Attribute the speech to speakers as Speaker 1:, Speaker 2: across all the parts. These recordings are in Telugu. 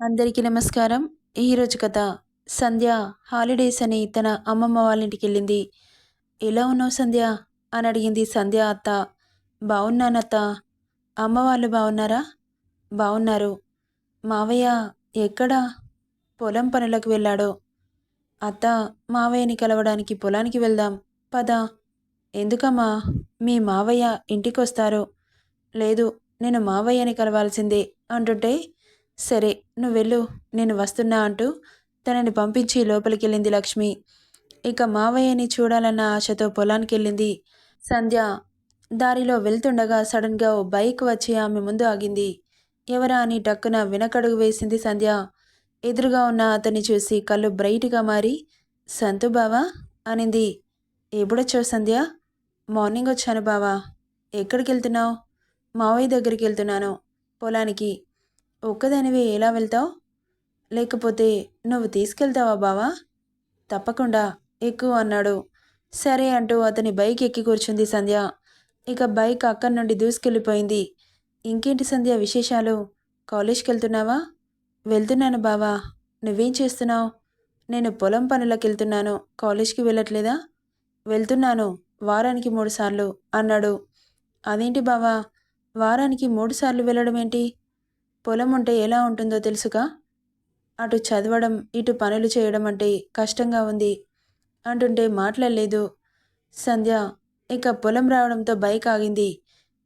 Speaker 1: అందరికీ నమస్కారం. ఈరోజు కథ. సంధ్య హాలిడేస్ అని తన అమ్మమ్మ వాళ్ళ ఇంటికెళ్ళింది. ఎలా ఉన్నావు సంధ్య అని అడిగింది సంధ్య అత్త. బాగున్నానత్త. అమ్మ వాళ్ళు బాగున్నారా? బాగున్నారు. మావయ్య ఎక్కడా? పొలం పనులకు వెళ్ళాడు. అత్త, మావయ్యని కలవడానికి పొలానికి వెళ్దాం పద. ఎందుకమ్మా? మీ మావయ్య ఇంటికొస్తారు. లేదు, నేను మావయ్యని కలవాల్సిందే అంటుంటే, సరే నువ్వెళ్ళు, నేను వస్తున్నా అంటూ తనని పంపించి లోపలికెళ్ళింది లక్ష్మి. ఇక మావయ్యని చూడాలన్న ఆశతో పొలానికెళ్ళింది సంధ్య. దారిలో వెళ్తుండగా సడన్గా ఓ బైక్ వచ్చి ఆమె ముందు ఆగింది. ఎవరా అని టక్కున వెనకడుగు వేసింది సంధ్య. ఎదురుగా ఉన్న అతన్ని చూసి కళ్ళు బ్రైట్గా మారి, సంతు బావా అనింది. ఎప్పుడొచ్చావు సంధ్య? మార్నింగ్ వచ్చాను బావా. ఎక్కడికి వెళ్తున్నావు? మావయ్య దగ్గరికి వెళ్తున్నాను. పొలానికి. ఒక్కదానివే ఎలా వెళ్తావు? లేకపోతే నువ్వు తీసుకెళ్తావా బావా? తప్పకుండా ఎక్కువ అన్నాడు. సరే అంటూ అతని బైక్ ఎక్కి కూర్చుంది సంధ్య. ఇక బైక్ అక్కడి నుండి దూసుకెళ్ళిపోయింది. ఇంకేంటి సంధ్య విశేషాలు? కాలేజ్కి వెళ్తున్నావా? వెళ్తున్నాను బావా. నువ్వేం చేస్తున్నావు? నేను పొలం పనులకు వెళ్తున్నాను. కాలేజ్కి వెళ్ళట్లేదా? వెళ్తున్నాను, వారానికి 3 సార్లు అన్నాడు. అదేంటి బావా, వారానికి 3 సార్లు వెళ్ళడం ఏంటి? పొలం ఉంటే ఎలా ఉంటుందో తెలుసుగా. అటు చదవడం ఇటు పనులు చేయడం అంటే కష్టంగా ఉంది అంటుంటే మాట్లాడలేదు సంధ్య. ఇక పొలం రావడంతో బైక్ ఆగింది.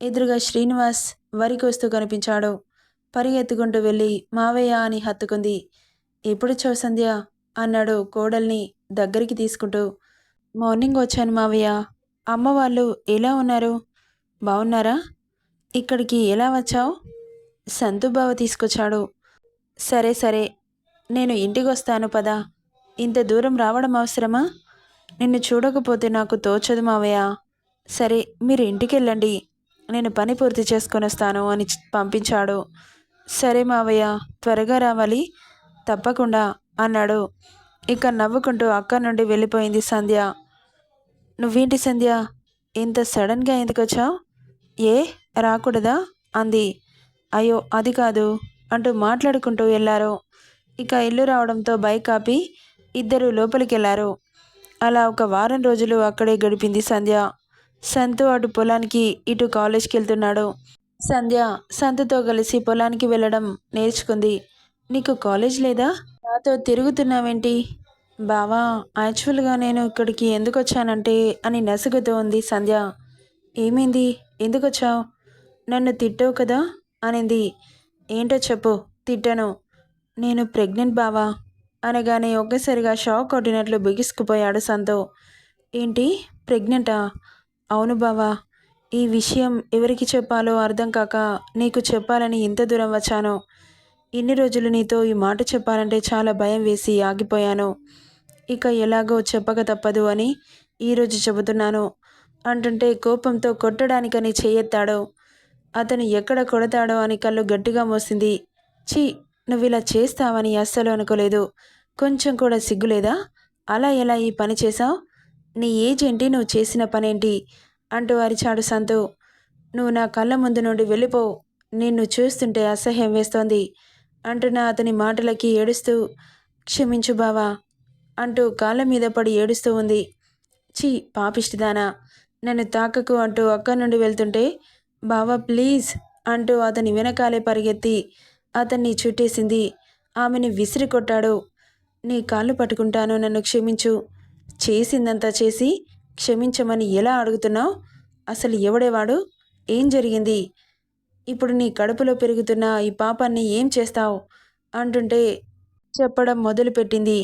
Speaker 1: ఎదురుగా శ్రీనివాస్ వరి కోస్తూ కనిపించాడు. పరిగెత్తుకుంటూ వెళ్ళి మావయ్య అని హత్తుకుంది. ఎప్పుడొచ్చావు సంధ్య అన్నాడు కోడల్ని దగ్గరికి తీసుకుంటూ. మార్నింగ్ వచ్చాను మావయ్య. అమ్మ వాళ్ళు ఎలా ఉన్నారు? బాగున్నారా? ఇక్కడికి ఎలా వచ్చావు? సంతు బావ తీసుకొచ్చాడు. సరే సరే, నేను ఇంటికి వస్తాను పదా. ఇంత దూరం రావడం అవసరమా? నిన్ను చూడకపోతే నాకు తోచదు మావయ్య. సరే మీరు ఇంటికి వెళ్ళండి, నేను పని పూర్తి చేసుకొని వస్తాను అని పంపించాడు. సరే మావయ్య, త్వరగా రావాలి. తప్పకుండా అన్నాడు. ఇక నవ్వుకుంటూ అక్కడి నుండి వెళ్ళిపోయింది సంధ్య. నువ్వేంటి సంధ్య, ఇంత సడన్గా ఎందుకు వచ్చావు? ఏ రాకూడదా అంది. అయ్యో అది కాదు అంటూ మాట్లాడుకుంటూ వెళ్ళారు. ఇక ఇల్లు రావడంతో బైక్ ఆపి ఇద్దరు లోపలికి వెళ్ళారు. అలా ఒక వారం రోజులు అక్కడే గడిపింది సంధ్య. సంతు అటు పొలానికి ఇటు కాలేజ్కి వెళ్తున్నాడు. సంధ్య సంతుతో కలిసి పొలానికి వెళ్ళడం నేర్చుకుంది. నీకు కాలేజ్ లేదా? నాతో తిరుగుతున్నావేంటి? బావా, యాక్చువల్గా నేను ఇక్కడికి ఎందుకు వచ్చానంటే అని నసుగుతూ ఉంది సంధ్య. ఏమైంది, ఎందుకు వచ్చావు? నన్ను తిట్టావు కదా అనింది. ఏంటో చెప్పు. తిట్టను. నేను ప్రెగ్నెంట్ బావా అనగానే ఒక్కసారిగా షాక్ కొట్టినట్లు బిగుసుకుపోయాడు సంతో. ఏంటి, ప్రెగ్నెంటా? అవును బావా. ఈ విషయం ఎవరికి చెప్పాలో అర్థం కాక నీకు చెప్పాలని ఇంత దూరం వచ్చాను. ఇన్ని రోజులు నీతో ఈ మాట చెప్పాలంటే చాలా భయం వేసి ఆగిపోయాను. ఇక ఎలాగో చెప్పక తప్పదు అని ఈరోజు చెబుతున్నాను అంటుంటే కోపంతో కొట్టడానికని చేయెత్తాడు. అతను ఎక్కడ కొడతాడో అని కళ్ళు గట్టిగా మూసింది. ఛీ, నువ్విలా చేస్తావని అస్సలు అనుకోలేదు. కొంచెం కూడా సిగ్గులేదా? అలా ఎలా ఈ పని చేశావు? నీ ఏజ్ ఏంటి, నువ్వు చేసిన పనేంటి అంటూ అరిచాడు సంతు. నువ్వు నా కళ్ళ ముందు నుండి వెళ్ళిపో, నిన్ను చూస్తుంటే అసహ్యం వేస్తోంది అంటున్న అతని మాటలకి ఏడుస్తూ, క్షమించు బావా అంటూ కాళ్ళ మీద పడి ఏడుస్తూ ఉంది. ఛీ పాపిష్టిదానా, నన్ను తాకకు అంటూ అక్కడి నుండి వెళ్తుంటే, బావా ప్లీజ్ అంటూ అతని వెనకాలే పరిగెత్తి అతన్ని చుట్టేసింది. ఆమెని విసిరి కొట్టాడు. నీ కాళ్ళు పట్టుకుంటాను, నన్ను క్షమించు. చేసిందంతా చేసి క్షమించమని ఎలా అడుగుతున్నావు? అసలు ఎవడేవాడు? ఏం జరిగింది? ఇప్పుడు నీ కడుపులో పెరుగుతున్న ఈ పాపాన్ని ఏం చేస్తావు అంటుంటే చెప్పడం మొదలుపెట్టింది.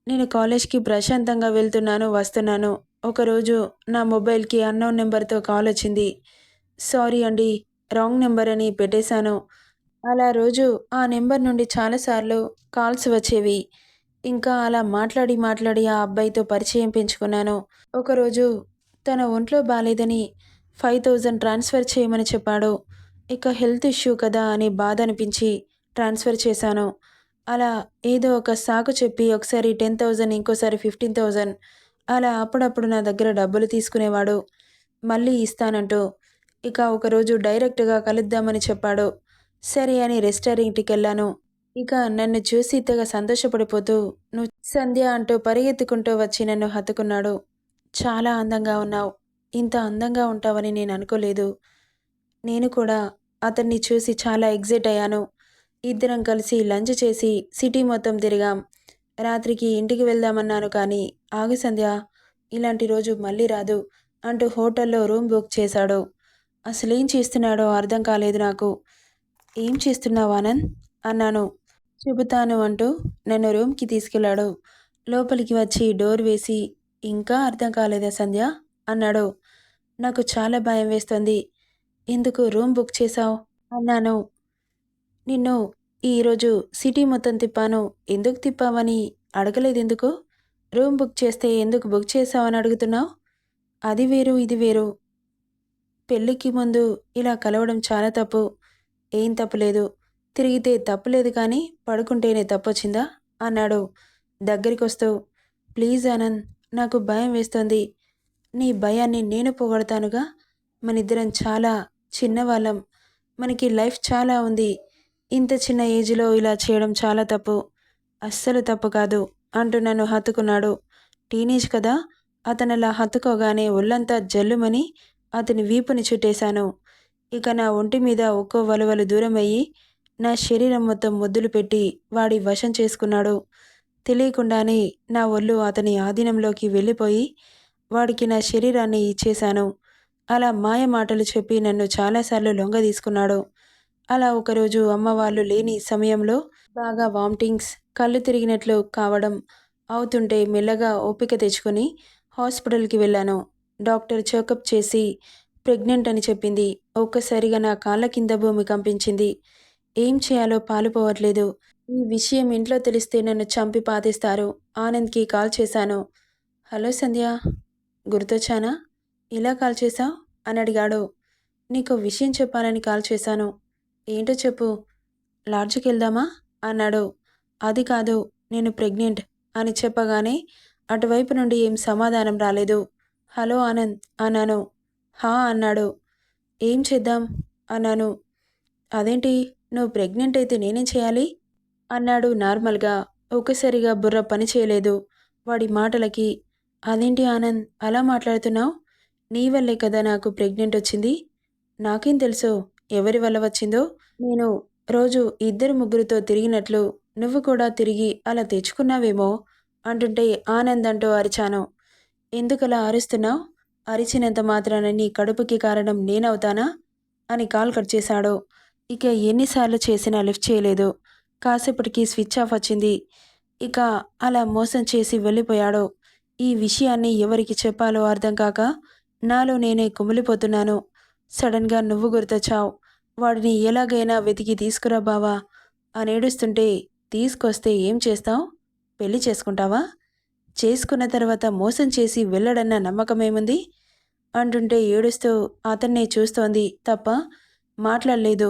Speaker 1: నేను కాలేజ్కి ప్రశాంతంగా వెళ్తున్నాను, వస్తున్నాను. ఒకరోజు నా మొబైల్కి అన్నోన్ నెంబర్తో కాల్ వచ్చింది. సారీ అండి, రాంగ్ నెంబర్ అని పెట్టేశాను. అలా రోజు ఆ నెంబర్ నుండి చాలాసార్లు కాల్స్ వచ్చేవి. ఇంకా అలా మాట్లాడి మాట్లాడి ఆ అబ్బాయితో పరిచయం పెంచుకున్నాను. ఒకరోజు తన ఒంట్లో బాలేదని 5,000 ట్రాన్స్ఫర్ చేయమని చెప్పాడు. ఇక హెల్త్ ఇష్యూ కదా అని బాధ అనిపించి ట్రాన్స్ఫర్ చేశాను. అలా ఏదో ఒక సాకు చెప్పి ఒకసారి 10,000 ఇంకోసారి 15,000 అలా అప్పుడప్పుడు నా దగ్గర డబ్బులు తీసుకునేవాడు. మళ్ళీ ఇస్తానంటూ. ఇక ఒకరోజు డైరెక్ట్గా కలుద్దామని చెప్పాడు. సరే అని రెస్టారెంట్కి వెళ్ళాను. ఇక నన్ను చూసి తెగ సంతోషపడిపోతూ నువ్వు సంధ్య అంటూ పరిగెత్తుకుంటూ వచ్చి నన్ను హత్తుకున్నాడు. చాలా అందంగా ఉన్నావు. ఇంత అందంగా ఉంటావని నేను అనుకోలేదు. నేను కూడా అతన్ని చూసి చాలా ఎక్సైట్ అయ్యాను. ఇద్దరం కలిసి లంచ్ చేసి సిటీ మొత్తం తిరిగాం. రాత్రికి ఇంటికి వెళ్దామన్నాను కానీ, ఆగు సంధ్య, ఇలాంటి రోజు మళ్ళీ రాదు అంటూ హోటల్లో రూమ్ బుక్ చేశాడు. అసలేం చేస్తున్నాడో అర్థం కాలేదు నాకు. ఏం చేస్తున్నావు ఆనంద్ అన్నాను. చెబుతాను అంటూ నన్ను రూమ్కి తీసుకెళ్ళాడు. లోపలికి వచ్చి డోర్ వేసి, ఇంకా అర్థం కాలేదా సంధ్య అన్నాడు. నాకు చాలా భయం వేస్తుంది. ఎందుకు రూమ్ బుక్ చేశావు అన్నాను. నిన్ను ఈరోజు సిటీ మొత్తం తిప్పాను. ఎందుకు తిప్పావని అడగలేదెందుకు? రూమ్ బుక్ చేస్తే ఎందుకు బుక్ చేశావని అడుగుతున్నావు? అది వేరు ఇది వేరు. పెళ్ళికి ముందు ఇలా కలవడం చాలా తప్పు. ఏం తప్పులేదు. తిరిగితే తప్పులేదు కానీ పడుకుంటేనే తప్పొచ్చిందా అన్నాడు దగ్గరికొస్తూ. ప్లీజ్ ఆనంద్, నాకు భయం వేస్తోంది. నీ భయాన్ని నేను పోగొడతానుగా. మనిద్దరం చాలా చిన్నవాళ్ళం. మనకి లైఫ్ చాలా ఉంది. ఇంత చిన్న ఏజ్లో ఇలా చేయడం చాలా తప్పు. అస్సలు తప్పు కాదు అంటూ నన్ను హత్తుకున్నాడు. టీనేజ్ కదా. అతనలా హత్తుకోగానే ఒళ్ళంతా జల్లుమని అతని వీపుని చుట్టేశాను. ఇక నా ఒంటి మీద ఒక్కో వలువలు దూరమయ్యి నా శరీరం మొత్తం ముద్దులు పెట్టి వాడి వశం చేసుకున్నాడు. తెలియకుండానే నా ఒళ్ళు అతని ఆధీనంలోకి వెళ్ళిపోయి వాడికి నా శరీరాన్ని ఇచ్చేశాను. అలా మాయ మాటలు చెప్పి నన్ను చాలాసార్లు లొంగ తీసుకున్నాడు. అలా ఒకరోజు అమ్మ వాళ్ళు లేని సమయంలో బాగా వామిటింగ్స్, కళ్ళు తిరిగినట్లు కావడం అవుతుంటే మెల్లగా ఓపిక తెచ్చుకొని హాస్పిటల్కి వెళ్ళాను. డాక్టర్ చెకప్ చేసి ప్రెగ్నెంట్ అని చెప్పింది. ఒక్కసారిగా నా కాళ్ళ కింద భూమి కంపించింది. ఏం చేయాలో పాలుపోవట్లేదు. ఈ విషయం ఇంట్లో తెలిస్తే నన్ను చంపి పాతేస్తారు. ఆనంద్కి కాల్ చేశాను. హలో సంధ్య, గుర్తొచ్చానా? ఇలా కాల్ చేశావు అని అడిగాడు. నీకు విషయం చెప్పాలని కాల్ చేశాను. ఏంటో చెప్పు. లాడ్జ్కి వెళ్దామా అన్నాడు. అది కాదు, నేను ప్రెగ్నెంట్ అని చెప్పగానే అటువైపు నుండి ఏం సమాధానం రాలేదు. హలో ఆనంద్ అన్నాను. హా అన్నాడు. ఏం చేద్దాం అన్నాను. అదేంటి, నువ్వు ప్రెగ్నెంట్ అయితే నేనేం చేయాలి అన్నాడు నార్మల్గా. ఒక్కసారిగా బుర్ర పని చేయలేదు వాడి మాటలకి. అదేంటి ఆనంద్ అలా మాట్లాడుతున్నావు? నీ వల్లే కదా నాకు ప్రెగ్నెంట్ వచ్చింది. నాకేం తెలుసు ఎవరి వల్ల వచ్చిందో. నేను రోజు ఇద్దరు ముగ్గురితో తిరిగినట్లు నువ్వు కూడా తిరిగి అలా తెచ్చుకున్నావేమో అంటుంటే ఆనంద్ అంటూ అరిచాను. ఎందుకలా అరుస్తున్నావు? అరిచినంత మాత్రాన నీ కడుపుకి కారణం నేనవుతానా అని కాల్ కట్ చేశాడు. ఇక ఎన్నిసార్లు చేసినా లిఫ్ట్ చేయలేదు. కాసేపటికి స్విచ్ ఆఫ్ వచ్చింది. ఇక అలా మోసం చేసి వెళ్ళిపోయాడు. ఈ విషయాన్ని ఎవరికి చెప్పాలో అర్థం కాక నాలో నేనే కుమిలిపోతున్నాను. సడన్గా నువ్వు గుర్తొచ్చావు. వాడిని ఎలాగైనా వెతికి తీసుకురా బావా అని ఏడుస్తుంటే, తీసుకొస్తే ఏం చేస్తావు? పెళ్లి చేసుకుంటావా? చేసుకున్న తర్వాత మోసం చేసి వెళ్ళడన్న నమ్మకమేముంది అంటుంటే ఏడుస్తూ అతన్నే చూస్తోంది తప్ప మాట్లాడలేదు.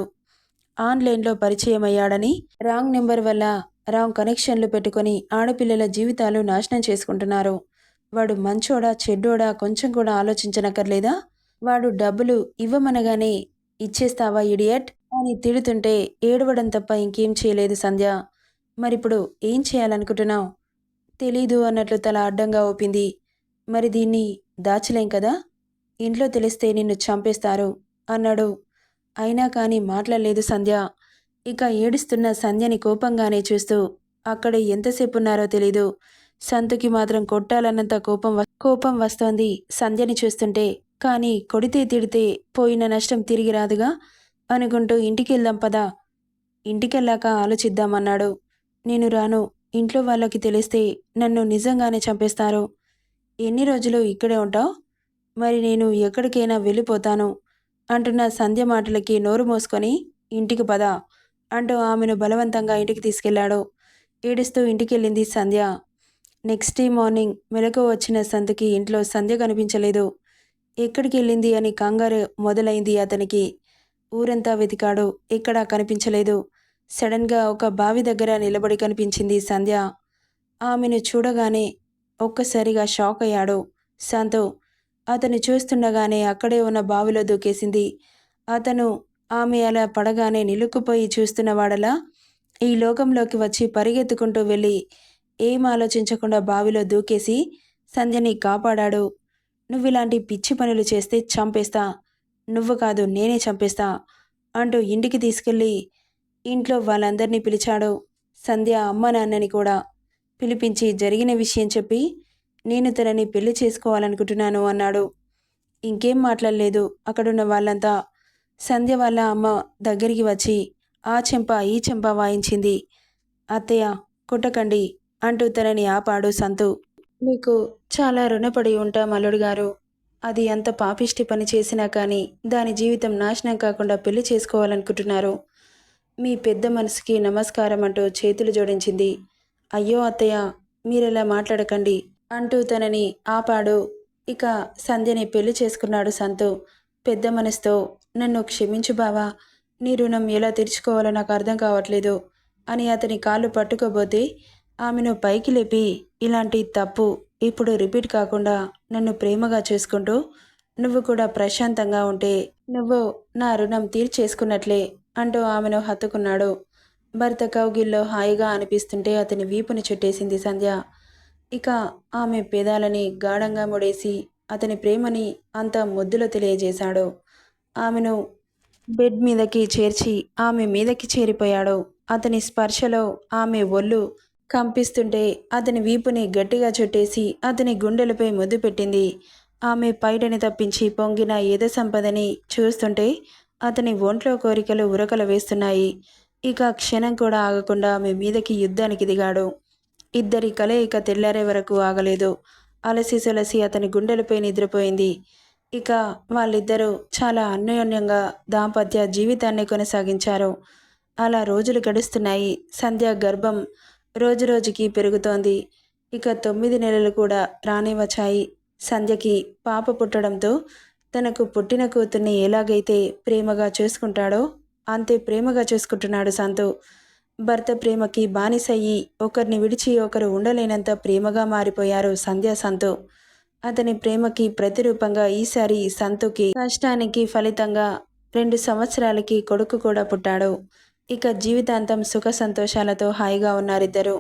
Speaker 1: ఆన్లైన్లో పరిచయమయ్యాడని రాంగ్ నెంబర్ వల్ల రాంగ్ కనెక్షన్లు పెట్టుకొని ఆడపిల్లల జీవితాలు నాశనం చేసుకుంటున్నారు. వాడు మంచోడా చెడ్డోడా కొంచెం కూడా ఆలోచించనక్కర్లేదా? వాడు డబ్బులు ఇవ్వమనగానే ఇచ్చేస్తావా ఇడియట్ అని తిడుతుంటే ఏడవడం తప్ప ఇంకేం చేయలేదు సంధ్య. మరిప్పుడు ఏం చేయాలనుకుంటున్నావు? తెలీదు అన్నట్లు తల అడ్డంగా ఊపింది. మరి దీన్ని దాచలేం కదా. ఇంట్లో తెలిస్తే నిన్ను చంపేస్తారు అన్నాడు. అయినా కానీ మాట్లాడలేదు సంధ్య. ఇక ఏడుస్తున్న సంధ్యని కోపంగానే చూస్తూ అక్కడే ఎంతసేపున్నారో తెలీదు. సంతుకి మాత్రం కొట్టాలన్నంత కోపం వస్తోంది సంధ్యని చూస్తుంటే. కానీ కొడితే తిడితే పోయిన నష్టం తిరిగి రాదుగా అనుకుంటూ ఇంటికెళ్దాం పదా, ఇంటికెళ్ళాక ఆలోచిద్దామన్నాడు. నేను రాను. ఇంట్లో వాళ్ళకి తెలిస్తే నన్ను నిజంగానే చంపేస్తారు. ఎన్ని రోజులు ఇక్కడే ఉంటావు? మరి నేను ఎక్కడికైనా వెళ్ళిపోతాను అంటున్న సంధ్య మాటలకి నోరు మోసుకొని ఇంటికి పద అంటూ ఆమెను బలవంతంగా ఇంటికి తీసుకెళ్లాడు. ఏడుస్తూ ఇంటికెళ్ళింది సంధ్య. నెక్స్ట్ డే మార్నింగ్ మెలకు వచ్చిన సంతకి ఇంట్లో సంధ్య కనిపించలేదు. ఎక్కడికి వెళ్ళింది అని కంగారు మొదలైంది అతనికి. ఊరంతా వెతికాడు, ఎక్కడా కనిపించలేదు. సడన్గా ఒక బావి దగ్గర నిలబడి కనిపించింది సంధ్య. ఆమెను చూడగానే ఒక్కసారిగా షాక్ అయ్యాడు సంతు. అతను చూస్తుండగానే అక్కడే ఉన్న బావిలో దూకేసింది. అతను ఆమె అలా పడగానే నిలుక్కుపోయి చూస్తున్నవాడలా ఈ లోకంలోకి వచ్చి పరిగెత్తుకుంటూ వెళ్ళి ఏం ఆలోచించకుండా బావిలో దూకేసి సంధ్యని కాపాడాడు. నువ్విలాంటి పిచ్చి పనులు చేస్తే చంపేస్తా, నువ్వు కాదు నేనే చంపేస్తా అంటూ ఇంటికి తీసుకెళ్ళి ఇంట్లో వాళ్ళందరినీ పిలిచాడు. సంధ్య అమ్మ నాన్నని కూడా పిలిపించి జరిగిన విషయం చెప్పి నేను తనని పెళ్లి చేసుకోవాలనుకుంటున్నాను అన్నాడు. ఇంకేం మాట్లాడలేదు అక్కడున్న వాళ్ళంతా. సంధ్య వాళ్ళ అమ్మ దగ్గరికి వచ్చి ఆ చెంప ఈ చెంప వాయించింది. అత్తయ్య కొట్టకండి అంటూ తనని ఆపాడు సంతు. మీకు చాలా రుణపడి ఉంటాం అల్లుడు గారు. అది అంత పాపిష్టి పని చేసినా కానీ దాని జీవితం నాశనం కాకుండా పెళ్లి చేసుకోవాలనుకుంటున్నారు. మీ పెద్ద మనసుకి నమస్కారం అంటూ చేతులు జోడించింది. అయ్యో అత్తయ్య మీరెలా మాట్లాడకండి అంటూ తనని ఆపాడు. ఇక సంధ్యని పెళ్లి చేసుకున్నాడు సంతు పెద్ద మనసుతో. నన్ను క్షమించు బావా, నీ రుణం ఎలా తీర్చుకోవాలో నాకు అర్థం కావట్లేదు అని అతని కాళ్ళు పట్టుకోబోతే ఆమెను పైకి లేపి ఇలాంటి తప్పు ఇప్పుడు రిపీట్ కాకుండా నన్ను ప్రేమగా చేసుకుంటూ నువ్వు కూడా ప్రశాంతంగా ఉంటే నువ్వు నా రుణం తీర్చేసుకున్నట్లే అంటూ ఆమెను హత్తుకున్నాడు. భర్త కౌగిల్లో హాయిగా అనిపిస్తుంటే అతని వీపుని చుట్టేసింది సంధ్య. ఇక ఆమె పేదాలని గాఢంగా ముడేసి అతని ప్రేమని అంత ముద్దులో తెలియజేశాడు. ఆమెను బెడ్ మీదకి చేర్చి ఆమె మీదకి చేరిపోయాడు. అతని స్పర్శలో ఆమె ఒళ్ళు కంపిస్తుంటే అతని వీపుని గట్టిగా చుట్టేసి అతని గుండెలపై ముద్దు పెట్టింది. ఆమె పైటని తప్పించి పొంగిన ఎద సంపదని చూస్తుంటే అతని ఒంట్లో కోరికలు ఉరకలు వేస్తున్నాయి. ఇక క్షణం కూడా ఆగకుండా ఆమె మీదకి యుద్ధానికి దిగాడు. ఇద్దరి కలయిక తెల్లారే వరకు ఆగలేదు. అలసి సొలసి అతని గుండెలపై నిద్రపోయింది. ఇక వాళ్ళిద్దరూ చాలా అన్యోన్యంగా దాంపత్య జీవితాన్ని కొనసాగించారు. అలా రోజులు గడుస్తున్నాయి. సంధ్య గర్భం రోజురోజుకి పెరుగుతోంది. ఇక 9 నెలలు కూడా రానే వచ్చాయి. సంధ్యకి పాప పుట్టడంతో తనకు పుట్టిన కూతుర్ని ఎలాగైతే ప్రేమగా చూసుకుంటాడో అంతే ప్రేమగా చూసుకుంటున్నాడు సంతు. భర్త ప్రేమకి బానిసయ్యి ఒకరిని విడిచి ఒకరు ఉండలేనంత ప్రేమగా మారిపోయారు సంధ్య సంతు. అతని ప్రేమకి ప్రతిరూపంగా ఈసారి సంతుకి కష్టానికి ఫలితంగా 2 సంవత్సరాలకి కొడుకు కూడా పుట్టాడు. ఇక జీవితాంతం సుఖ సంతోషాలతో హాయిగా ఉన్నారిద్దరు.